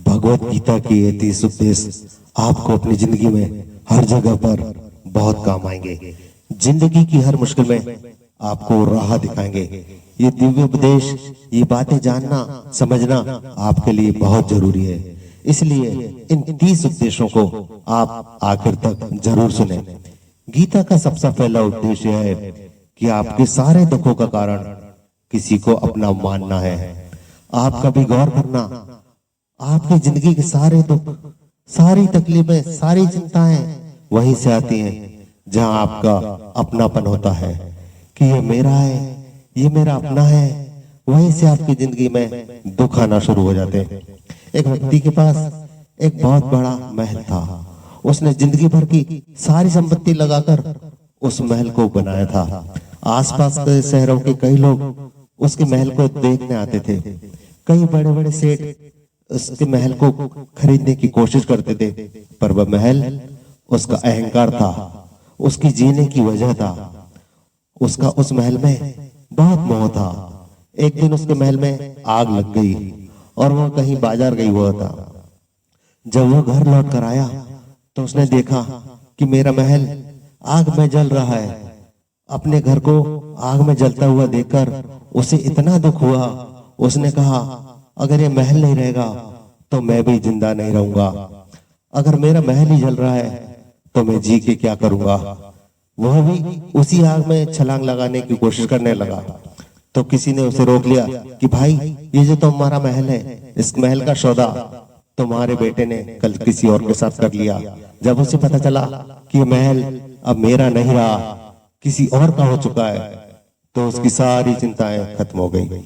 भगवत गीता की ये 30 उपदेश आपको अपनी जिंदगी में हर जगह पर बहुत काम आएंगे। जिंदगी की हर मुश्किल में आपको राह दिखाएंगे। ये दिव्य उपदेश, ये बातें जानना समझना आपके लिए बहुत जरूरी है। इसलिए इन 30 उपदेशों को आप आखिर तक जरूर सुने। गीता का सबसे पहला उपदेश यह है कि आपके सारे दुखों का कारण किसी को अपना मानना है। आप कभी गौर करना, आपकी जिंदगी के सारे दुख, सारी तकलीफें, सारी चिंताएं वहीं से आती हैं जहां आपका अपनापन होता है कि ये मेरा है, ये मेरा अपना है। वहीं से आपकी जिंदगी में दुख आना शुरू हो जाते हैं। एक व्यक्ति के पास एक बहुत बड़ा महल था। उसने जिंदगी भर की सारी संपत्ति लगाकर उस महल को बनाया था। आसपास के शहरों के कई लोग उसके महल को देखने आते थे। कई बड़े बड़े सेठ उसके महल को खरीदने की कोशिश करते थे, पर वह महल उसका अहंकार था, उसकी जीने की वजह था। उसका उस महल में बहुत मोह था। एक दिन उसके महल में आग लग गई और वह कहीं बाजार गई हुआ था। जब वह घर लौट कर आया तो उसने देखा कि मेरा महल आग में जल रहा है। अपने घर को आग में जलता हुआ देखकर उसे इतना दुख हुआ। उसने कहा, अगर ये महल नहीं रहेगा तो मैं भी जिंदा नहीं रहूंगा। अगर मेरा महल ही जल रहा है तो मैं जी के क्या करूंगा। वह भी उसी आग में छलांग लगाने की कोशिश करने लगा तो किसी ने उसे रोक लिया कि भाई, ये जो तुम्हारा महल है, इस महल का सौदा तुम्हारे बेटे ने कल किसी और के साथ कर लिया। जब उसे पता चला कि ये महल अब मेरा नहीं रहा, किसी और का हो चुका है, तो उसकी सारी चिंताएं खत्म हो गई।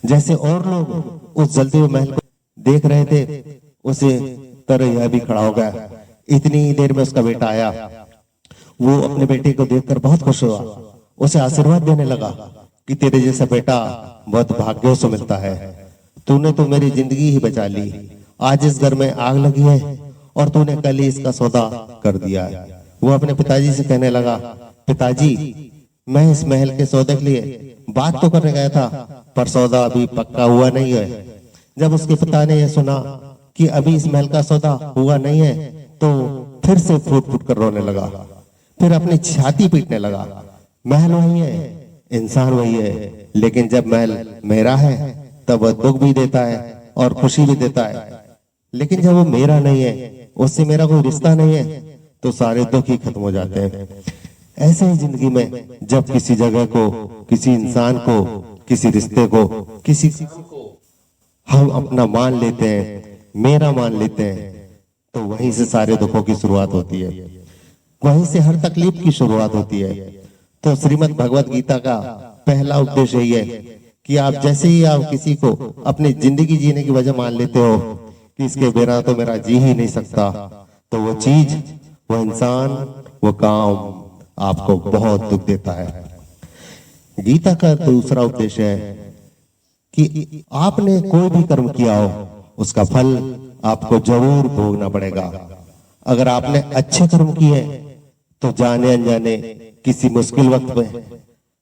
जैसे और लोग उस जलते हुए महल को देख रहे थे, उसे तरह यह भी खड़ा हो गया। इतनी ही देर में उसका बेटा आया। वो अपने बेटे को देखकर बहुत खुश हुआ, उसे आशीर्वाद देने लगा कि तेरे जैसा बेटा बहुत भाग्यों से मिलता है। तूने तो मेरी जिंदगी ही बचा ली। आज इस घर में आग लगी है और तूने कल ही इसका सौदा कर दिया है। वो अपने पिताजी से कहने लगा, पिताजी, मैं इस महल के सौदे के लिए बात तो करने गया था, पर सौदा अभी पक्का हुआ नहीं है। जब उसके पिता ने यह सुना कि अभी इस महल का सौदा हुआ नहीं है तो फिर से फूट फूट कर रोने लगा, फिर अपनी छाती पीटने लगा। महल वही है, इंसान वही है, लेकिन जब महल मेरा है तब वह दुख भी देता है और खुशी भी देता है। लेकिन जब वो मेरा नहीं है, उससे मेरा कोई रिश्ता नहीं है, तो सारे दुख ही खत्म हो जाते हैं। ऐसे ही जिंदगी में जब किसी जगह को, किसी इंसान को, किसी रिश्ते को, किसी को हम अपना मान लेते हैं, मेरा मान लेते हैं, तो वहीं से सारे दुखों की शुरुआत होती है, वहीं से हर तकलीफ की शुरुआत होती है। तो श्रीमद् भगवत गीता का पहला उपदेश यही है कि आप जैसे ही आप किसी को अपनी जिंदगी जीने की वजह मान लेते हो कि इसके बिना तो मेरा जी ही नहीं सकता, तो वो चीज, वो इंसान, वो काम आपको बहुत दुख देता है। गीता का दूसरा उद्देश्य है कि आपने कोई भी कर्म किया हो, उसका फल आपको जरूर भोगना पड़ेगा। अगर आपने अच्छे कर्म किए तो जाने अनजाने किसी मुश्किल वक्त में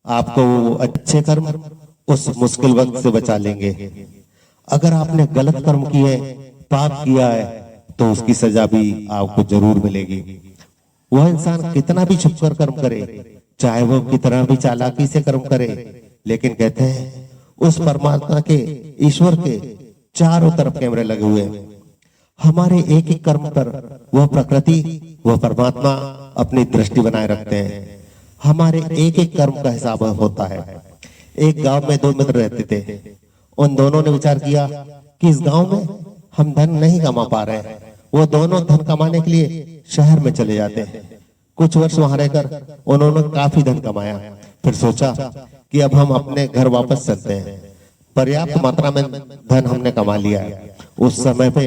आपको वो अच्छे कर्म उस मुश्किल वक्त से बचा लेंगे। अगर आपने गलत कर्म किए, पाप किया है, तो उसकी सजा भी आपको जरूर मिलेगी। वह इंसान कितना भी छुपकर कर्म करे, चाहे वो कितना भी चालाकी से कर्म करे, लेकिन कहते हैं उस परमात्मा के, ईश्वर के चारों तरफ कैमरे लगे हुए हैं। हमारे एक एक कर्म पर वह प्रकृति, वह परमात्मा अपनी दृष्टि बनाए रखते हैं। हमारे एक एक कर्म का हिसाब होता है। एक गांव में दो मित्र रहते थे। उन दोनों ने विचार किया कि इस गांव में हम धन नहीं कमा पा रहे हैं। वो दोनों धन कमाने के लिए शहर में चले जाते हैं। कुछ वर्ष वहां रहकर उन्होंने काफी धन कमाया। फिर सोचा कि अब हम अपने घर वापस चलते हैं। पर्याप्त मात्रा में धन हमने कमा लिया है। उस समय पे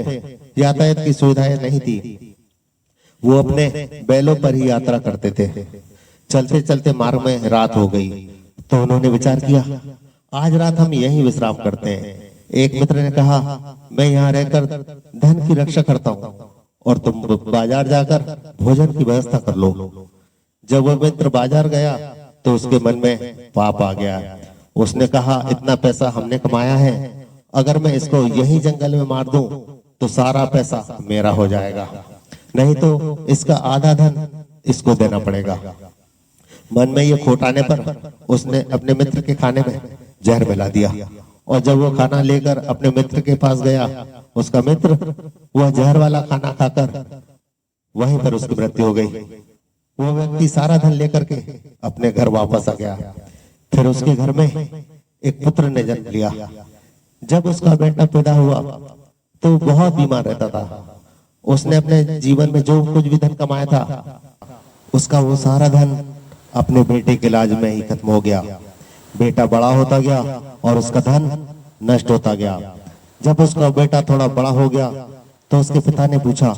यातायात की सुविधाएं नहीं थी। वो अपने बैलों पर ही यात्रा करते थे। चलते चलते मार्ग में रात हो गई तो उन्होंने विचार किया, आज रात हम यहीं विश्राम करते हैं। एक मित्र ने कहा, मैं यहाँ रहकर धन की रक्षा करता हूँ और तुम बाजार जाकर भोजन की व्यवस्था कर लो। जब वह मित्र बाजार गया तो उसके मन में पाप आ गया। उसने कहा, इतना पैसा हमने कमाया है, अगर मैं इसको यही जंगल में मार दूं तो सारा पैसा मेरा हो जाएगा, नहीं तो इसका आधा धन इसको देना पड़ेगा। मन में ये खोट आने पर उसने अपने मित्र के खाने में जहर मिला दिया, और जब वो खाना लेकर अपने मित्र के पास गया, उसका मित्र वह जहर वाला खाना खाकर वहीं पर उसकी मृत्यु हो गई। वो व्यक्ति सारा धन लेकर के अपने घर वापस आ गया। फिर उसके घर में एक पुत्र ने जन्म लिया। जब उसका बेटा पैदा हुआ तो बहुत बीमार रहता था। उसने अपने जीवन में जो कुछ भी धन कमाया था, उसका वो सारा धन अपने बेटे के इलाज में ही खत्म हो गया। बेटा बड़ा होता गया और उसका धन नष्ट होता गया। जब उसका बेटा थोड़ा बड़ा हो गया तो उसके पिता ने पूछा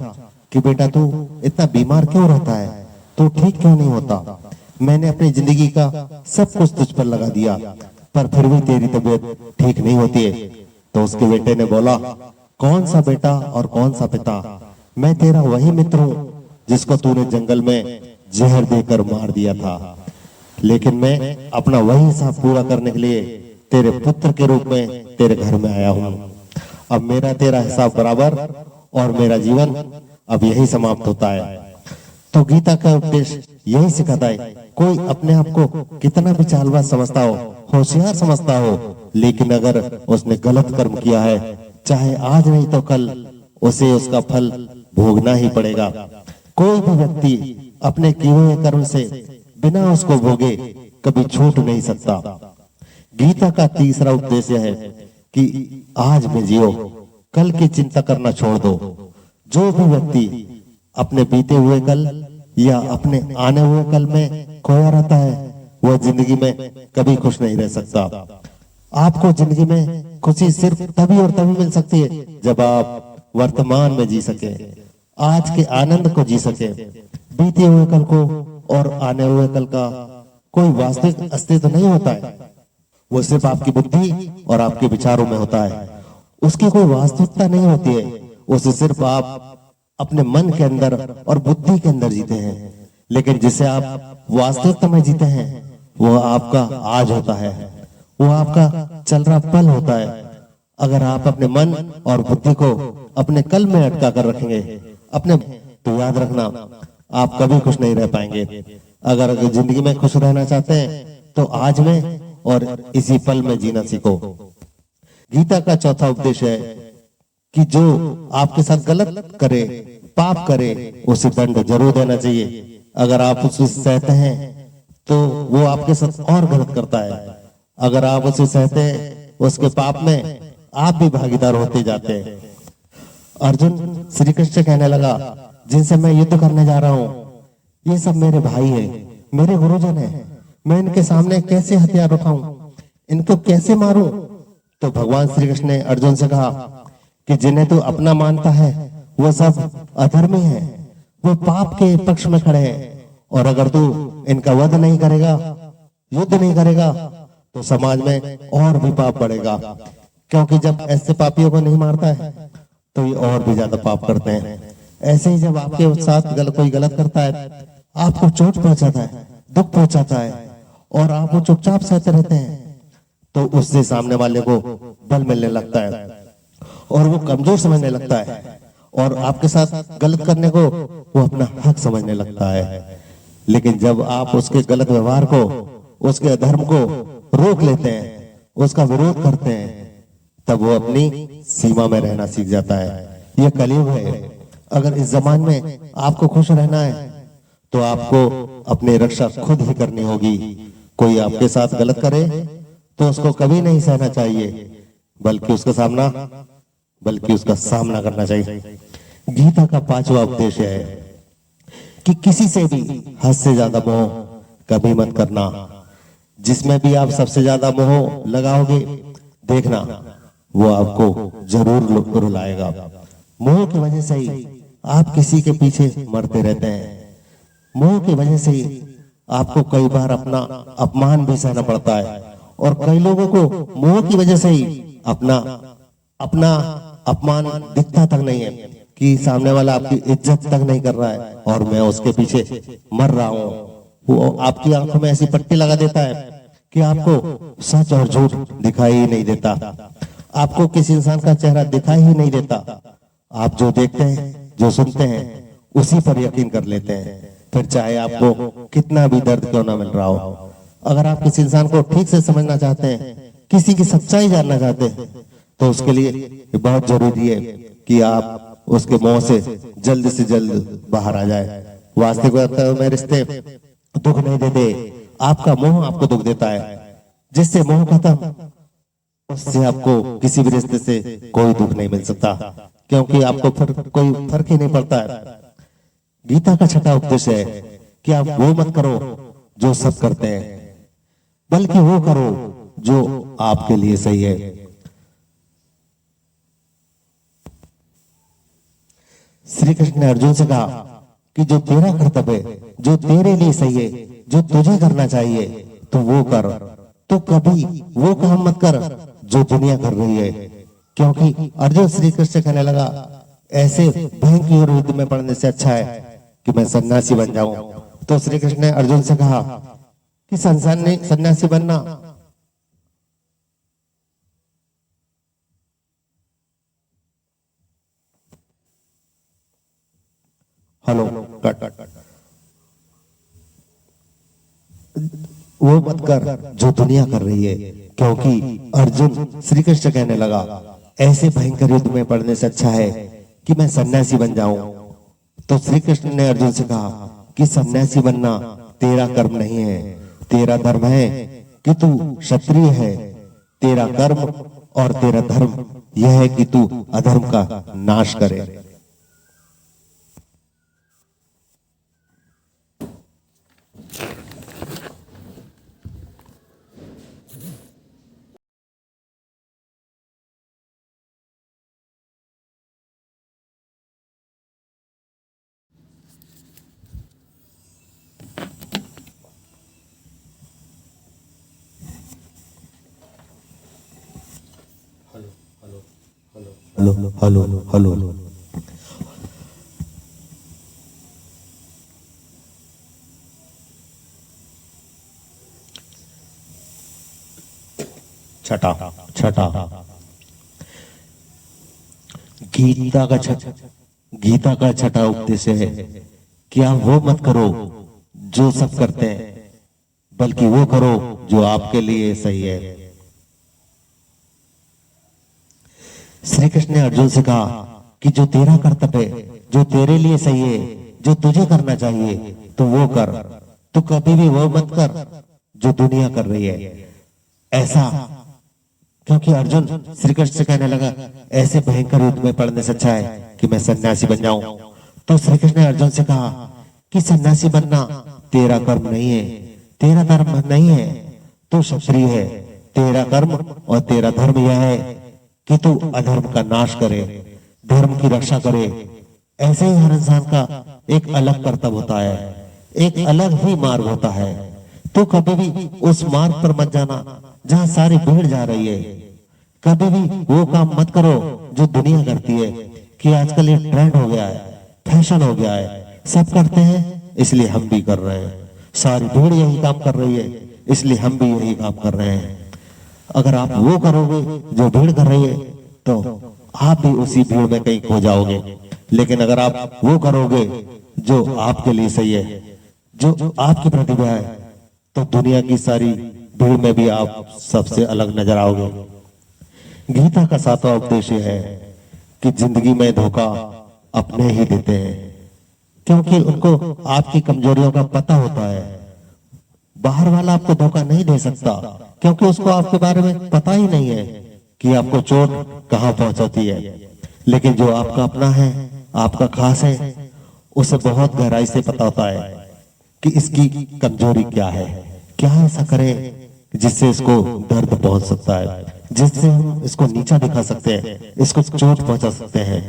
कि बेटा तू इतना बीमार क्यों रहता है, तू ठीक क्यों नहीं होता? मैंने अपनी जिंदगी का सब कुछ तुझ पर लगा दिया, पर फिर भी तेरी तबीयत ठीक नहीं होती है। तो उसके बेटे ने बोला, कौन सा बेटा और कौन सा पिता? मैं तेरा वही मित्र हूँ जिसको तूने जंगल में जहर देकर मार दिया था, लेकिन मैं अपना वही हिसाब पूरा करने के लिए तेरे पुत्र के रूप में तेरे घर में आया हूँ। अब मेरा तेरा हिसाब बराबर और मेरा जीवन अब यही समाप्त होता है। तो गीता का उपदेश यही सिखाता है, कोई अपने आप को कितना भी चालबाज समझता हो, होशियार समझता हो, लेकिन अगर उसने गलत कर्म किया है, चाहे आज नहीं तो कल उसे उसका फल भोगना ही पड़ेगा। कोई भी व्यक्ति अपने किए हुए कर्म से बिना उसको भोगे कभी छूट नहीं सकता। गीता का तीसरा उपदेश है कि आज में जियो, कल की चिंता करना छोड़ दो। जो भी व्यक्ति अपने बीते हुए कल या अपने आने हुए कल में खोया रहता है, वह जिंदगी में कभी खुश नहीं रह सकता। आपको जिंदगी में खुशी सिर्फ तभी और तभी मिल सकती है जब आप वर्तमान में जी सके, आज के आनंद को जी सके। बीते हुए कल को और आने हुए कल का कोई वास्तविक अस्तित्व नहीं होता है, वो सिर्फ आपकी बुद्धि और आपके विचारों में होता है। उसकी कोई वास्तविकता नहीं होती है, उसे सिर्फ आप अपने मन के अंदर और बुद्धि के अंदर जीते हैं। लेकिन जिसे आप वास्तविकता में जीते हैं, वो आपका आज होता है, वो आपका चल रहा पल होता है। अगर आप अपने मन और बुद्धि को अपने कल में अटका कर रखेंगे अपने, तो याद रखना आप कभी खुश नहीं रह पाएंगे। अगर जिंदगी में खुश रहना चाहते हैं तो आज में और इसी पल में जीना सीखो। गीता का चौथा उपदेश है कि जो आपके साथ गलत करे, पाप करे, उसे दंड जरूर देना चाहिए। अगर आप उसे सहते हैं तो वो आपके साथ और गलत करता है। अगर आप उसे सहते हैं, उसके पाप में आप भी भागीदार होते जाते हैं। अर्जुन श्री कृष्ण से कहने लगा, जिनसे मैं युद्ध करने जा रहा हूँ, ये सब मेरे भाई हैं, मेरे गुरुजन हैं। मैं इनके सामने कैसे हथियार उठाऊं, इनको कैसे मारूं? तो भगवान श्री कृष्ण ने अर्जुन से कहा कि जिन्हें तू अपना मानता है वो सब अधर्मी हैं, वो पाप के पक्ष में खड़े हैं। और अगर तू इनका वध नहीं करेगा, युद्ध नहीं करेगा, तो समाज में और भी पाप बढ़ेगा। क्योंकि जब ऐसे पापियों को नहीं मारता है तो ये और भी ज्यादा पाप करते हैं। ऐसे ही जब आपके साथ कोई गलत करता है, आपको चोट पहुंचाता है, दुख पहुंचाता है, और आप वो चुपचाप सहते रहते हैं, तो उससे सामने वाले को बल मिलने लगता है और वो कमजोर समझने लगता है, और आपके साथ गलत करने को वो अपना हक समझने लगता है। लेकिन जब आप उसके गलत व्यवहार को, उसके अधर्म को रोक लेते हैं, उसका विरोध करते हैं, तब वो अपनी सीमा में रहना सीख जाता है। ये कलयुग है। अगर इस जमाने में आपको खुश रहना है तो आपको अपनी रक्षा खुद ही करनी होगी। कोई आपके साथ गलत करे तो उसको कभी नहीं सहना चाहिए, बल्कि उसका सामना करना चाहिए। गीता का पांचवा उपदेश है कि किसी से भी हद से ज्यादा मोह कभी मत करना। जिसमें भी आप सबसे ज्यादा मोह लगाओगे, देखना वो आपको जरूर रुलाएगा। मोह की वजह से ही आप किसी के पीछे मरते रहते हैं। मोह की वजह से ही आपको कई बार अपना अपमान भी सहना पड़ता है, और कई लोगों को मोह की वजह से ही अपना अपमान दिखता तक नहीं है कि सामने वाला आपकी इज्जत तक नहीं कर रहा है और मैं उसके पीछे मर रहा हूँ। वो आपकी आंखों में ऐसी पट्टी लगा देता है कि आपको सच और झूठ दिखाई ही नहीं देता, आपको किसी इंसान का चेहरा दिखाई ही नहीं देता। आप जो देखते हैं, जो सुनते हैं, उसी पर यकीन कर लेते हैं, फिर चाहे आपको कितना भी दर्द क्यों ना मिल रहा हो। अगर आप किसी इंसान को ठीक से समझना चाहते हैं, किसी की सच्चाई जानना चाहते हैं, तो उसके लिए ये बहुत जरूरी है कि आप उसके मुंह से जल्द बाहर आ जाए। वास्तविक में रिश्ते दुख नहीं देते, आपका मोह आपको दुख देता है। जिससे मोह खत्म, उससे आपको किसी भी रिश्ते से कोई दुख नहीं मिल सकता, क्योंकि आपको कोई फर्क ही नहीं पड़ता है। गीता का छठा उपदेश है कि आप वो मत करो जो सब करते हैं, बल्कि वो करो जो आपके लिए सही है। श्री कृष्ण ने अर्जुन से कहा कि जो तेरा कर्तव्य है, जो तेरे लिए सही है, जो तुझे करना चाहिए, तो वो कर। तो कभी वो काम मत कर जो दुनिया कर रही है। क्योंकि अर्जुन श्री कृष्ण से कहने लगा, ऐसे भयंकर युद्ध में पड़ने से अच्छा है कि मैं सन्यासी बन जाऊं। तो श्री कृष्ण ने अर्जुन से कहा कि सन्यासी बनना हेलो कट वो मत कर जो दुनिया कर रही है। क्योंकि अर्जुन श्री कृष्ण कहने लगा, ऐसे भयंकर युद्ध में पड़ने से अच्छा है कि मैं सन्यासी बन जाऊं। तो श्री कृष्ण ने अर्जुन से कहा कि सन्यासी बनना तेरा कर्म नहीं है, तेरा धर्म है कि तू क्षत्रिय है। तेरा कर्म और तेरा धर्म यह है कि तू अधर्म का नाश करे। Hello hello hello. छठा छठा गीता का छठा उपदेश है कि आप वो मत करो जो सब करते हैं, बल्कि वो करो जो आपके लिए सही है। श्री कृष्ण ने अर्जुन से कहा कि जो तेरा कर्तव्य है, जो तेरे लिए सही है, जो तुझे करना चाहिए, तो वो कर। तो कभी भी वो मत कर जो दुनिया कर रही है। ऐसा क्योंकि अर्जुन श्री कृष्ण से कहने लगा, ऐसे भयंकर युद्ध में पड़ने से अच्छा है कि मैं सन्यासी बन जाऊं। तो श्री कृष्ण ने अर्जुन से कहा कि सन्यासी बनना तेरा कर्म नहीं है, तेरा धर्म नहीं है, तू क्षत्रिय है। तेरा कर्म और तेरा धर्म यह है कि तू अधर्म का नाश करे, धर्म की रक्षा करे। ऐसे ही हर इंसान का एक अलग कर्तव्य होता है, एक अलग ही मार्ग होता है। तो कभी भी उस मार्ग पर मत जाना जहां सारी भीड़ जा रही है। कभी भी वो काम मत करो जो दुनिया करती है, कि आजकल ये ट्रेंड हो गया है, फैशन हो गया है, सब करते हैं इसलिए हम भी कर रहे हैं। सारी भीड़ यही काम कर रही है इसलिए हम भी यही काम कर रहे हैं। अगर आप वो करोगे जो भीड़ कर रही है, तो आप भी उसी भीड़ में कहीं खो जाओगे। लेकिन अगर आप वो करोगे जो आपके लिए सही है, जो आपकी प्रतिभा है, तो दुनिया की सारी भीड़ में भी आप सबसे अलग नजर आओगे। गीता का सातवां उपदेश है कि जिंदगी में धोखा अपने ही देते हैं, क्योंकि उनको आपकी कमजोरियों का पता होता है। बाहर वाला आपको धोखा नहीं दे सकता, क्योंकि उसको आपके बारे में पता ही नहीं है कि आपको चोट कहां पहुंचाती है। लेकिन जो आपका अपना है, आपका खास है, उसे बहुत गहराई से पता होता है कि इसकी कमजोरी क्या है, क्या ऐसा करे जिससे इसको दर्द पहुंच सकता है, जिससे हम इसको नीचा दिखा सकते हैं, इसको चोट पहुंचा सकते हैं।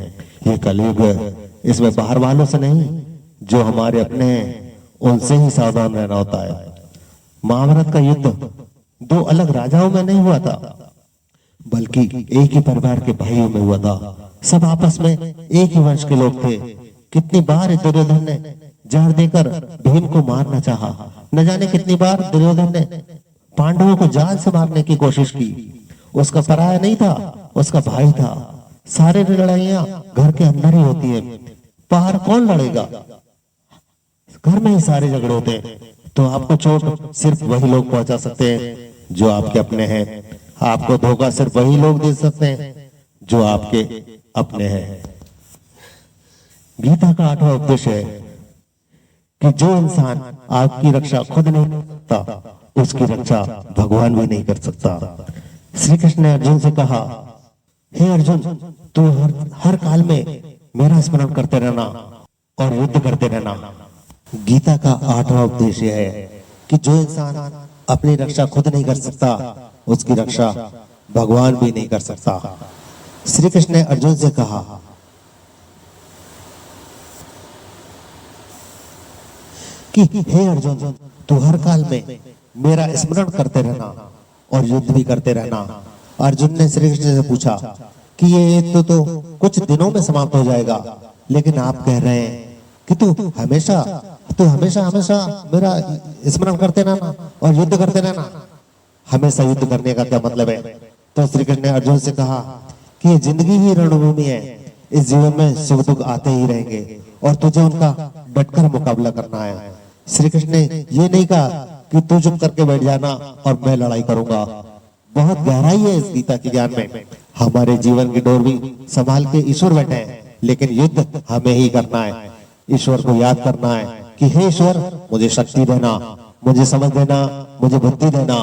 ये कलयुग है, इसमें बाहर वालों से नहीं, जो हमारे अपने हैं उनसे ही सावधान रहना होता है। महाभारत का युद्ध दो अलग राजाओं में नहीं हुआ था, बल्कि एक ही परिवार के भाइयों में हुआ था। सब आपस में एक ही वंश के लोग थे। कितनी बार दुर्योधन ने जहर देकर भीम को मारना चाहा, न जाने कितनी बार दुर्योधन ने पांडवों को जान से मारने की कोशिश की। उसका पराया नहीं था, उसका भाई था, सारी लड़ाइयां घर के अंदर ही होती है, बाहर कौन लड़ेगा? घर में ही सारे झगड़े होते हैं। तो आपको चोट सिर्फ वही लोग पहुंचा सकते हैं जो आपके अपने हैं। आपको धोखा सिर्फ वही लोग दे सकते हैं जो आपके अपने हैं। गीता का 8वां उपदेश है कि जो इंसान आपकी रक्षा खुद नहीं कर सकता, उसकी रक्षा भगवान भी नहीं कर सकता। श्री कृष्ण ने अर्जुन से कहा, हे अर्जुन, तू हर काल में मेरा स्मरण करते रहना और युद्ध करते रहना। गीता का 8वां उपदेश यह है कि जो इंसान अपनी रक्षा खुद नहीं कर सकता, उसकी रक्षा भगवान भी नहीं कर सकता। श्री कृष्ण ने अर्जुन से कहा कि हे अर्जुन, तू हर काल में मेरा स्मरण करते रहना और युद्ध भी करते रहना। अर्जुन ने श्री कृष्ण से पूछा कि ये युद्ध तो कुछ दिनों में समाप्त हो जाएगा, लेकिन आप कह रहे हैं कि तू हमेशा मेरा स्मरण करते रहना और युद्ध करते रहना। हमेशा युद्ध करने का क्या मतलब है? तो श्री कृष्ण ने अर्जुन से कहा कि ये जिंदगी ही रणभूमि है, इस जीवन में सुख दुख आते ही रहेंगे और तुझे उनका डटकर मुकाबला करना है। श्री कृष्ण ने ये नहीं कहा कि तू चुप करके बैठ जाना और मैं लड़ाई करूंगा। बहुत गहराई है इस गीता के ज्ञान में। हमारे जीवन की डोर भी संभाल के ईश्वर बैठे हैं, लेकिन युद्ध हमें ही करना है। ईश्वर को याद करना है कि हे ईश्वर, मुझे शक्ति देना, मुझे समझ देना, मुझे बुद्धि देना,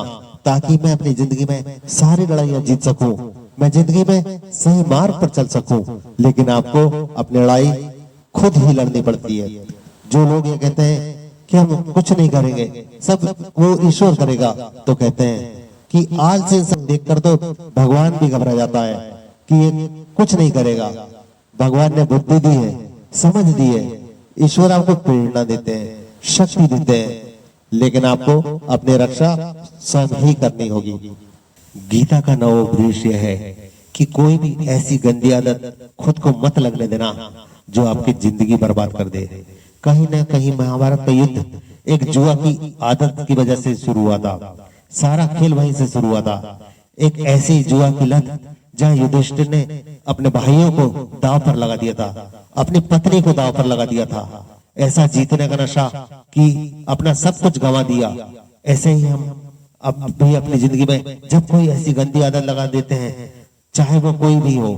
ताकि मैं अपनी जिंदगी में सारी लड़ाइयां जीत सकूं, मैं जिंदगी में सही मार्ग पर चल सकूं। लेकिन आपको अपनी लड़ाई खुद ही लड़नी पड़ती है। जो लोग ये कहते हैं कि हम कुछ नहीं करेंगे, सब वो ईश्वर करेगा, तो कहते हैं कि आलसी इंसान देखकर तो भगवान भी घबरा जाता है कि ये कुछ नहीं करेगा। भगवान ने बुद्धि दी है, समझ दी है, ईश्वर आपको प्रेरणा देते हैं, शक्ति देते हैं, लेकिन आपको अपनी रक्षा स्वयं ही करनी होगी। गीता का 9वां उपदेश यह है कि कोई भी ऐसी गंदी आदत खुद को मत लगने देना जो आपकी जिंदगी बर्बाद कर दे। कहीं ना कहीं महाभारत का युद्ध एक जुआ की आदत की वजह से शुरू हुआ था। सारा खेल वहीं से शुरू हुआ था। एक ऐसी जुआ की लत जहां युधिष्ठिर ने अपने भाइयों को दांव पर लगा दिया था, अपनी पत्नी को दांव पर लगा दिया था। ऐसा जीतने का नशा कि अपना सब कुछ गंवा दिया। ऐसे ही हम अब भी अपनी जिंदगी में जब कोई ऐसी गंदी आदत लगा देते हैं, चाहे वो कोई भी हो,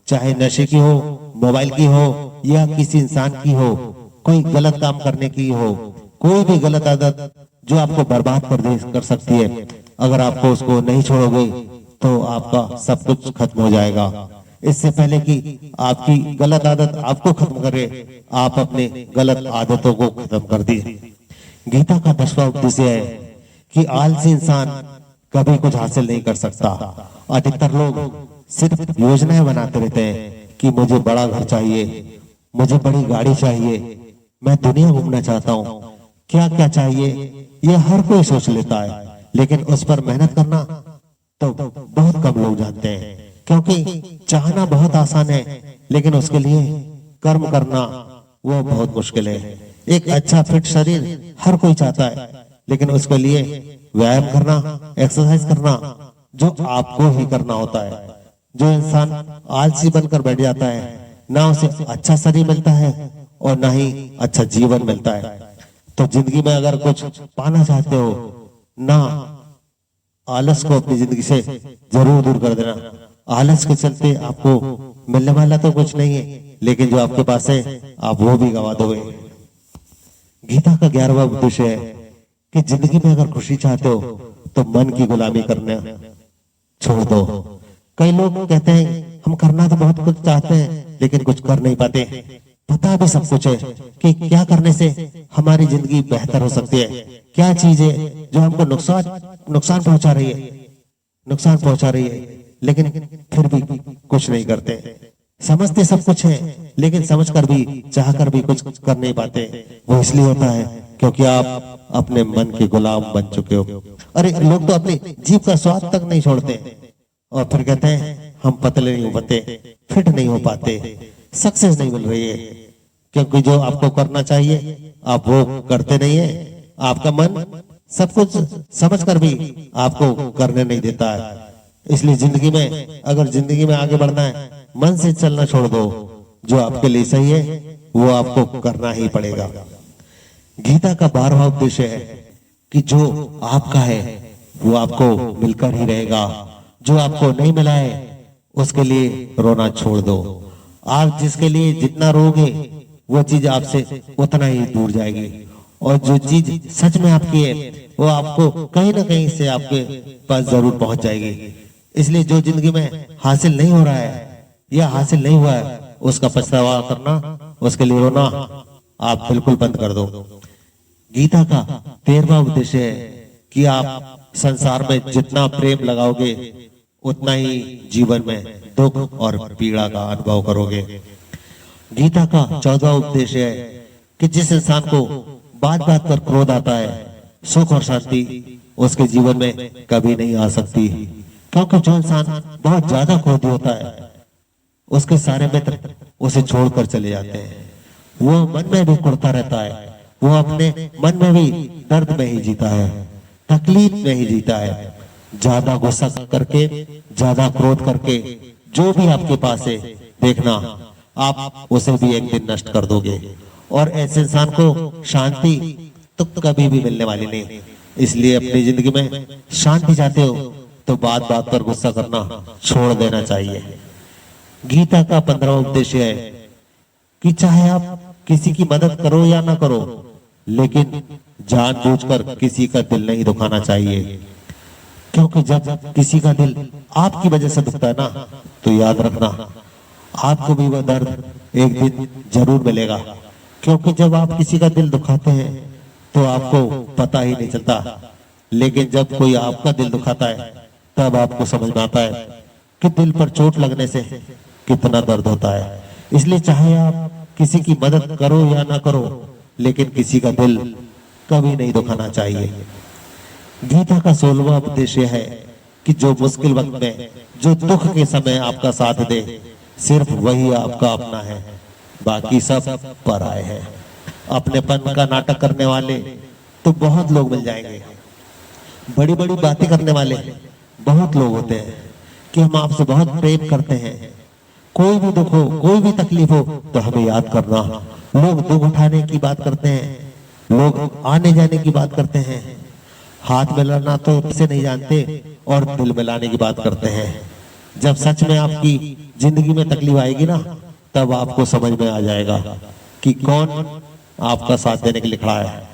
चाहे नशे की हो, मोबाइल की हो या किसी इंसान की हो, कोई गलत काम करने की हो, कोई भी गलत आदत जो आपको बर्बाद कर सकती है, अगर आपको उसको नहीं छोड़ोगे तो आपका सब कुछ खत्म हो जाएगा। इससे पहले कि आपकी गलत आदत आपको खत्म करे, आप अपने गलत आदतों को खत्म कर दीजिए। गीता का 10वां उपदेश है कि आलसी इंसान कभी कुछ हासिल नहीं कर सकता। अधिकतर लोग सिर्फ योजनाएं बनाते रहते हैं कि मुझे बड़ा घर चाहिए, मुझे बड़ी गाड़ी चाहिए, मैं दुनिया घूमना चाहता हूँ, क्या क्या चाहिए ये हर कोई सोच लेता है, लेकिन उस पर मेहनत करना तो बहुत कम लोग जानते हैं। क्योंकि चाहना बहुत आसान है, लेकिन उसके लिए कर्म करना वो बहुत मुश्किल है। एक अच्छा फिट शरीर हर कोई चाहता है, लेकिन उसके लिए व्यायाम करना, एक्सरसाइज करना जो आपको ही करना होता है। जो इंसान आलसी बनकर बैठ जाता है, ना उसे अच्छा शरीर मिलता है और ना ही अच्छा जीवन मिलता है। तो जिंदगी में अगर कुछ पाना चाहते हो ना, आलस को अपनी जिंदगी से जरूर दूर कर देना। आलस के चलते आपको मिलने वाला तो कुछ नहीं है, लेकिन जो आपके पास है आप वो भी गंवा दोगे। गीता का 11वां उपदेश है कि जिंदगी में अगर खुशी चाहते हो तो मन की गुलामी करना छोड़ दो। कई लोग कहते हैं हम करना तो बहुत कुछ चाहते हैं, लेकिन कुछ कर नहीं पाते। पता भी सब कुछ है कि क्या करने से हमारी जिंदगी बेहतर हो सकती है, क्या चीज है जो हमको नुकसान पहुंचा रही है, लेकिन फिर भी कुछ नहीं करते। समझते सब कुछ है, लेकिन समझकर भी चाहकर भी कुछ कर नहीं पाते। वो इसलिए होता है क्योंकि आप अपने मन के गुलाम बन चुके हो। अरे लोग तो अपनी जीभ का स्वाद तक नहीं छोड़ते और फिर कहते हैं हम पतले नहीं हो पाते, फिट नहीं हो पाते, सक्सेस नहीं मिल रही है, क्योंकि जो आपको करना चाहिए आप वो करते नहीं है। आपका मन सब कुछ समझकर भी आपको करने नहीं देता है। इसलिए जिंदगी में अगर जिंदगी में आगे बढ़ना है मन से चलना छोड़ दो। जो आपके लिए सही है वो आपको करना ही पड़ेगा। गीता का 12वां उपदेश है कि जो आपका है वो आपको मिलकर ही रहेगा, जो आपको नहीं मिला है उसके लिए रोना छोड़ दो। आप जिसके लिए जितना रोगे वो चीज आपसे उतना ही दूर जाएगी, और जो चीज सच में आपकी है वो आपको कहीं ना कहीं से आपके पास जरूर पहुंच जाएगी। इसलिए जो जिंदगी में हासिल नहीं हो रहा है या हासिल नहीं हुआ है उसका पछतावा करना, उसके लिए रोना आप बिल्कुल बंद कर दो। गीता का 13वां उपदेश है कि आप संसार में जितना प्रेम लगाओगे उतना ही जीवन में दुख और पीड़ा का अनुभव करोगे। गीता का 14वां उपदेश है कि जिस इंसान को बात बात पर क्रोध आता है, सुख और शांति उसके जीवन में कभी नहीं आ सकती, क्योंकि जो इंसान बहुत ज्यादा क्रोधी होता है उसके सारे मित्र उसे छोड़कर चले जाते हैं। वो मन में भी कुढ़ता रहता है, वो अपने मन में भी दर्द में ही जीता है, तकलीफ में ही जीता है। ज्यादा गुस्सा करके, ज्यादा क्रोध करके जो भी आपके पास है देखना आप उसे भी एक दिन नष्ट कर दोगे, और ऐसे इंसान को शांति तो कभी भी मिलने वाली नहीं। इसलिए अपनी जिंदगी में शांति चाहते हो तो बात बात पर गुस्सा करना छोड़ देना चाहिए। गीता का 15वां उपदेश है कि चाहे आप किसी की मदद करो या ना करो, लेकिन जानबूझकर किसी का दिल नहीं दुखाना चाहिए, क्योंकि जब किसी का दिल आपकी वजह से दुखता है ना, तो याद रखना आपको भी वह दर्द एक दिन जरूर मिलेगा। क्योंकि जब आप किसी का दिल दुखाते हैं तो आपको पता ही नहीं चलता, लेकिन जब कोई आपका दिल दुखाता है तब आपको समझ में आता है कि दिल पर चोट लगने से कितना दर्द होता है। इसलिए चाहे आप किसी की मदद करो या ना करो, लेकिन किसी का दिल कभी नहीं दुखाना चाहिए। गीता का 16वां उपदेश है कि जो मुश्किल वक्त में, जो दुख के समय आपका साथ दे, सिर्फ वही आपका अपना है, बाकी सब पराए हैं। अपनेपन का नाटक करने वाले तो बहुत लोग मिल जाएंगे, बड़ी बड़ी बातें करने वाले बहुत लोग होते हैं कि हम आपसे बहुत प्रेम करते हैं, कोई भी दुख हो, कोई भी तकलीफ हो तो हमें याद करना। लोग दुख उठाने की बात करते हैं, लोग आने जाने की बात करते हैं, हाथ मिलाना तो से नहीं जानते और दिल मिलाने की बात करते हैं। जब सच में आपकी जिंदगी में तकलीफ आएगी ना, तब आपको समझ में आ जाएगा कि कौन आपका साथ देने के लिए खड़ा है।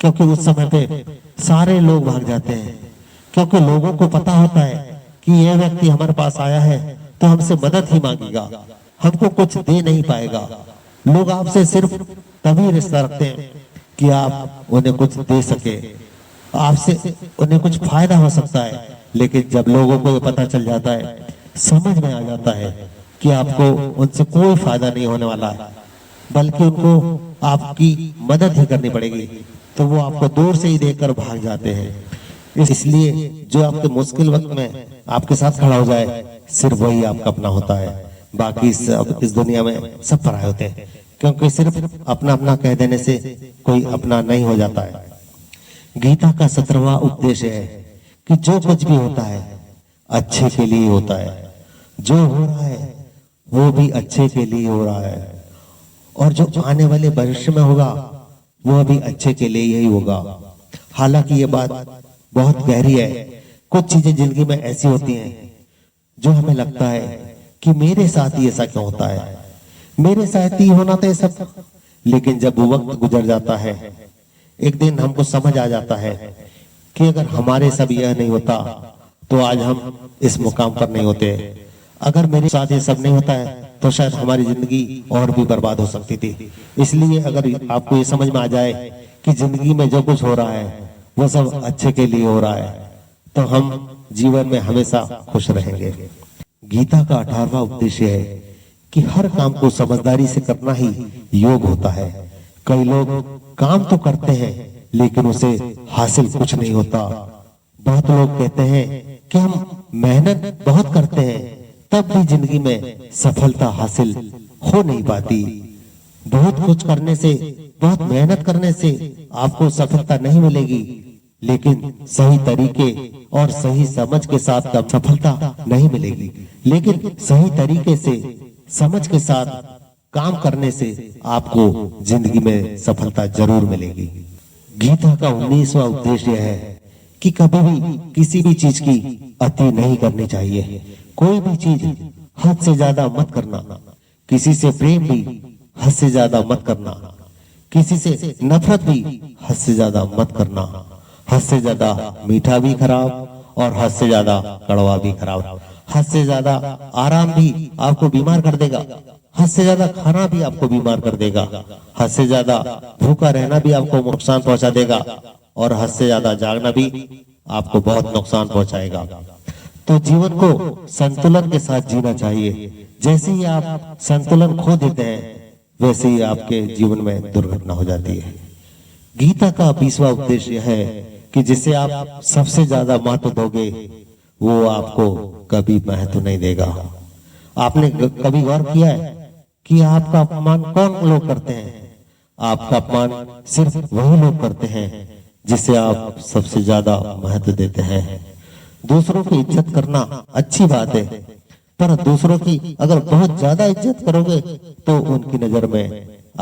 क्योंकि उस समय पे सारे लोग भाग जाते हैं, क्योंकि लोगों को पता होता है कि यह व्यक्ति हमारे पास आया है तो हमसे मदद ही मांगेगा, हमको कुछ दे नहीं पाएगा। लोग आपसे सिर्फ तभी रिश्ता रखते हैं कि आप उन्हें कुछ दे सके, आपसे उन्हें कुछ फायदा हो सकता है। लेकिन जब लोगों को ये पता चल जाता है, समझ में आ जाता है कि आपको उनसे कोई फायदा नहीं होने वाला है, बल्कि उनको आपकी मदद ही करनी पड़ेगी, तो वो आपको दूर से ही देखकर भाग जाते हैं। इसलिए जो आपके मुश्किल वक्त में आपके साथ खड़ा हो जाए, सिर्फ वही आपका अपना होता है, बाकी सब इस दुनिया में सब पराए होते हैं। क्योंकि सिर्फ अपना अपना कह देने से कोई अपना नहीं हो जाता है। गीता का 17वां उपदेश है कि जो कुछ भी होता है अच्छे के लिए होता है, जो हो रहा है वो भी अच्छे के लिए हो रहा है, और जो आने वाले भविष्य में होगा वो भी अच्छे के लिए यही होगा। हालांकि ये बात बहुत गहरी है। कुछ चीजें जिंदगी में ऐसी होती हैं जो हमें लगता है कि मेरे साथ ही ऐसा क्यों होता है, मेरे साथ ही होना था ये सब। लेकिन जब वो वक्त गुजर जाता है, एक दिन हमको समझ आ जाता है कि अगर हमारे सब यह नहीं होता तो आज हम इस मुकाम पर नहीं होते। अगर मेरे साथ ये सब नहीं होता है तो शायद हमारी जिंदगी और भी बर्बाद हो सकती थी। इसलिए अगर आपको ये समझ में आ जाए कि जिंदगी में जो कुछ हो रहा है वो सब अच्छे के लिए हो रहा है, तो हम जीवन में हमेशा खुश रहेंगे। गीता का 18वां उपदेश है कि हर काम को समझदारी से करना ही योग होता है। कई लोग काम तो करते हैं लेकिन उसे हासिल कुछ नहीं होता। बहुत लोग कहते हैं कि हम मेहनत बहुत करते हैं तब भी जिंदगी में सफलता हासिल हो नहीं पाती। बहुत कुछ करने से, बहुत मेहनत करने से आपको सफलता नहीं मिलेगी, लेकिन सही तरीके और सही समझ के साथ कब सफलता नहीं मिलेगी। लेकिन सही तरीके से समझ के साथ काम करने से आपको जिंदगी में सफलता जरूर मिलेगी। गीता का 19वां उपदेश यह है कि कभी भी किसी भी चीज की अति नहीं करनी चाहिए। कोई भी चीज हद से ज्यादा मत करना। किसी से प्रेम भी हद से ज्यादा मत करना। किसी से नफरत भी हद से ज्यादा मत करना। हद से ज्यादा मीठा भी खराब और हद से ज्यादा कड़वा भी खराब। हद से ज्यादा आराम भी आपको बीमार कर देगा। हद से ज्यादा खाना भी आपको बीमार कर देगा। हद से ज्यादा भूखा रहना भी आपको नुकसान पहुंचा देगा और हद से ज्यादा जागना भी आपको बहुत नुकसान पहुंचाएगा। तो जीवन को संतुलन के साथ जीना चाहिए। जैसे ही आप संतुलन खो देते हैं वैसे ही आपके जीवन में दुर्घटना हो जाती है। गीता का 20वां उपदेश यह है कि जिसे आप सबसे ज्यादा महत्व दोगे वो आपको कभी महत्व नहीं देगा। आपने कभी गौर किया है कि आपका अपमान कौन लोग करते हैं? आपका अपमान सिर्फ वही लोग करते हैं जिसे आप सबसे ज्यादा महत्व देते हैं। दूसरों की इज्जत करना अच्छी बात है, पर दूसरों की अगर बहुत ज्यादा इज्जत करोगे तो उनकी नजर में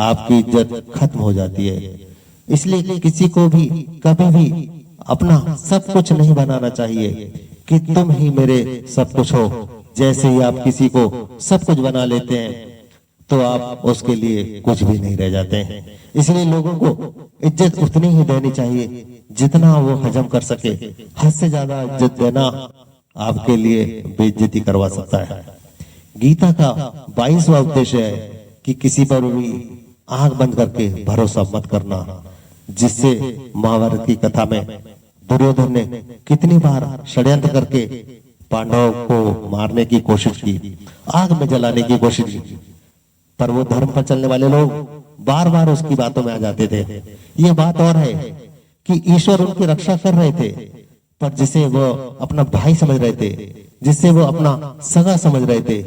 आपकी इज्जत खत्म हो जाती है। इसलिए किसी को भी कभी भी अपना सब कुछ नहीं बनाना चाहिए कि तुम ही मेरे सब कुछ हो। जैसे ही आप किसी को सब कुछ बना लेते हैं तो आप उसके लिए कुछ भी नहीं रह जाते हैं। इसलिए लोगों को इज्जत उतनी ही देनी चाहिए जितना वो हजम कर सके। हद से ज्यादा इज्जत देना आपके लिए बेइज्जती करवा सकता है। गीता का 22वां उपदेश है कि किसी पर भी आंख बंद करके भरोसा मत करना। जिससे महाभारत की कथा में दुर्योधन ने कितनी बार षड्यंत्र करके पांडवों को मारने की कोशिश की, आग में जलाने की कोशिश की, पर वो धर्म पर चलने वाले लोग बार बार उसकी बातों में आ जाते थे। ये बात और है कि ईश्वर उनकी रक्षा कर रहे थे, पर जिसे वो अपना भाई समझ रहे थे, जिससे वो अपना सगा समझ रहे थे,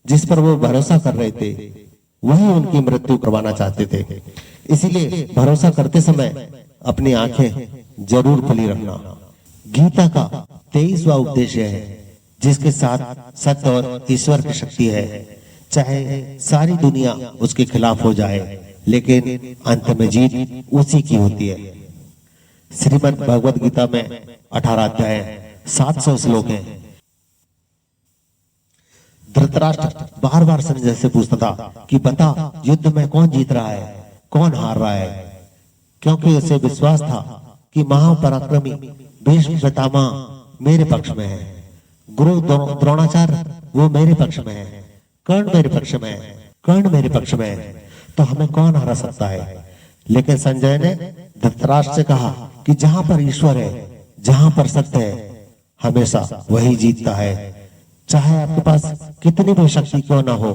जिस पर वो भरोसा कर रहे थे, वही उनकी मृत्यु करवाना चाहते थे। इसीलिए भरोसा करते समय अपनी आंखें जरूर खुली रखना। गीता का 23वां उपदेश है जिसके साथ सत्य और ईश्वर की शक्ति है। चाहे सारी दुनिया उसके खिलाफ हो जाए लेकिन अंत में जीत उसी की होती है। श्रीमद् भगवद गीता में 18 अध्याय 700 श्लोक हैं। धृतराष्ट्र बार बार संजय से पूछता था कि बता युद्ध में कौन जीत रहा है, कौन हार रहा है, क्योंकि उसे विश्वास था कि महापराक्रमी भीष्म पितामह मेरे पक्ष में है, गुरु द्रोणाचार्य वो मेरे पक्ष में है, कर्ण मेरे पक्ष में है, कर्ण मेरे पक्ष में है, तो हमें कौन हरा सकता है। लेकिन संजय ने धृतराष्ट्र से कहा कि जहां पर ईश्वर है, जहां पर सत्य है, हमेशा वही जीतता है। चाहे आपके पास कितनी भी शक्ति क्यों ना हो,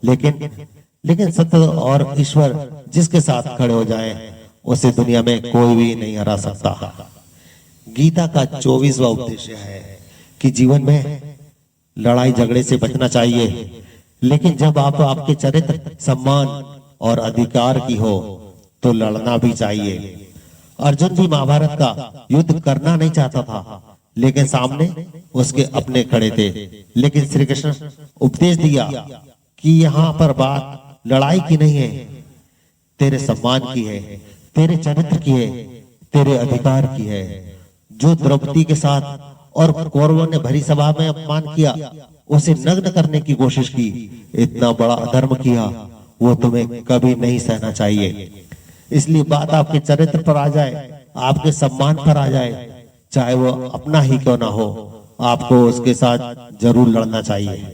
लेकिन सत्य और ईश्वर जिसके साथ खड़े हो जाए उसे दुनिया में कोई भी नहीं हरा सकता। गीता का 24वां उपदेश है कि जीवन में लड़ाई झगड़े से बचना चाहिए, लेकिन जब आपके चरित्र, सम्मान और अधिकार की हो तो लड़ना भी चाहिए। अर्जुन भी महाभारत का युद्ध करना नहीं चाहता था, लेकिन सामने उसके अपने खड़े थे। लेकिन श्री कृष्ण उपदेश दिया कि यहाँ पर बात लड़ाई की नहीं है, तेरे सम्मान की है, तेरे चरित्र की है, तेरे अधिकार की है। जो द्रौपदी के साथ और कौरवों ने भरी सभा में अपमान किया, उसे नग्न करने की कोशिश की, इतना बड़ा अधर्म किया, वो तुम्हें कभी नहीं सहना चाहिए। इसलिए बात आपके चरित्र पर आ जाए, आपके सम्मान पर आ जाए, चाहे वो अपना ही क्यों ना हो, आपको उसके साथ जरूर लड़ना चाहिए।